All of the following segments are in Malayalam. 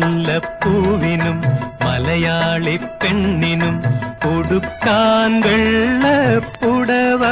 കുടമുല്ലപ്പൂവിനും മലയാളി പെണ്ണിനും ഉടുക്കാൻ വെള്ളപ്പുടവ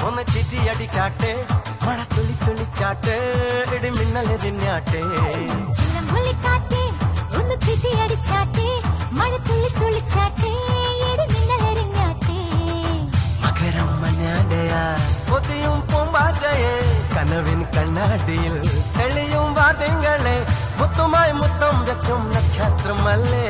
ഒന്ന് ചിറ്റിയടിച്ചാട്ടെ മഴ തുള്ളി തുള്ളിച്ചാട്ടെ ഇടി മിന്നലെറിഞ്ഞാട്ടെ ഒന്ന് ചിറ്റിയടിച്ചാട്ടെ മഴ തുള്ളി തുള്ളിച്ചാട്ടെ ഇടി മിന്നലെറിഞ്ഞാട്ടെ മകരം മഞ്ഞാടയാ പൊതിയും പൂമ്പാറ്റയെ കനവിൻ കണ്ണാടിയിൽ തെളിയും വാർത്തകളെ മുത്തുമായി മുത്തം വെക്കും നക്ഷത്രമല്ലേ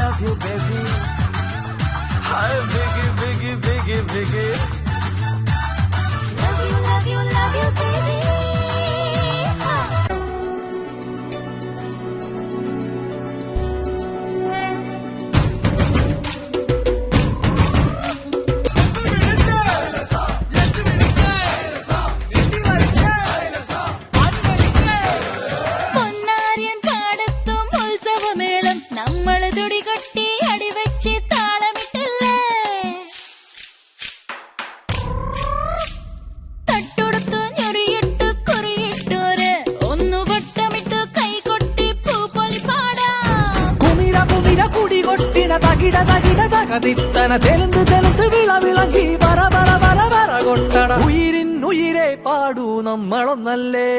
Love you, baby. Hi, biggie, biggie, biggie, biggie. Love you, love you, love you, baby. തിത്തന തെലുന്ത് തെലുന്ത് വിളവിളക്കി വര വര വര വര കൊട്ടട ഉയിരിൻ ഉയിരെ പാടൂ നമ്മളൊന്നല്ലേ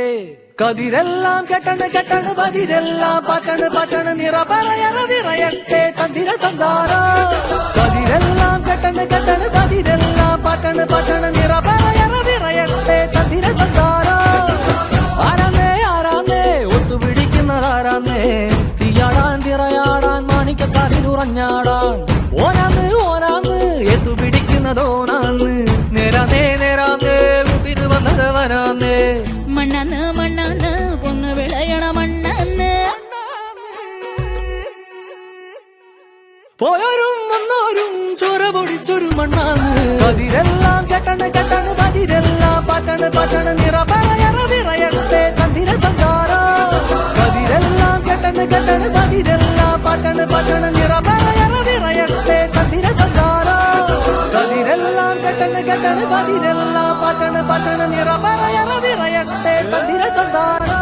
കതിരെല്ലാം കെട്ടണ് കെട്ടണ് പതിരെല്ലാം പറ്റണ് പറ്റണ് നിറ പറയണ നിറയട്ടെ തന്തിര തന്താര കതിരെല്ലാം കെട്ടണ് കെട്ടണ് പതിരെല്ലാം പറ്റണ് പറ്റണ് നിറ പറയണ നിറയട്ടെ തന്തിര തന്താര ആരാന്നേ ആരാന്നേ ഒത്തുപിടിക്കുന്നതാരാന്നേ തീയാടാൻ തിറയാടാൻ മാണിക്കക്കാരിലുറഞ്ഞാടാൻ ഓനാന്ന് ഓനാന്ന് എത്തുപിടിക്കുന്നതോനാന്ന് നേരാന്നേ നേരാന്നേ വീട്ടിന് വന്നത് വരാന്നേ മണ്ണാന്ന് മണ്ണാന്ന് പൊന്ന് വിളയണ മണ്ണാന്ന് പോയോരും വന്നോരും ചോര പൊടിച്ചൊരു മണ്ണാന്ന് കതിരെല്ലാം കെട്ടണ് കെട്ടണ് പതിരെല്ലാം പറ്റണ് പറ്റണ് നിറ പറയണ നിറയട്ടെ തന്തിര തന്താര കതിരെല്ലാം കെട്ടണ് കെട്ടണ് പതിരെല്ലാം പറ്റണ് പറ്റണ് നിറ പറയണ നിറയട്ടെ തന്തിര തന്താര കതിരെല്ലാം കെട്ടണ് കെട്ടണ് പതിരെല്ലാം പറ്റണ് പറ്റണ് നിറ പറയണ നിറയട്ടെ തന്തിര തന്താര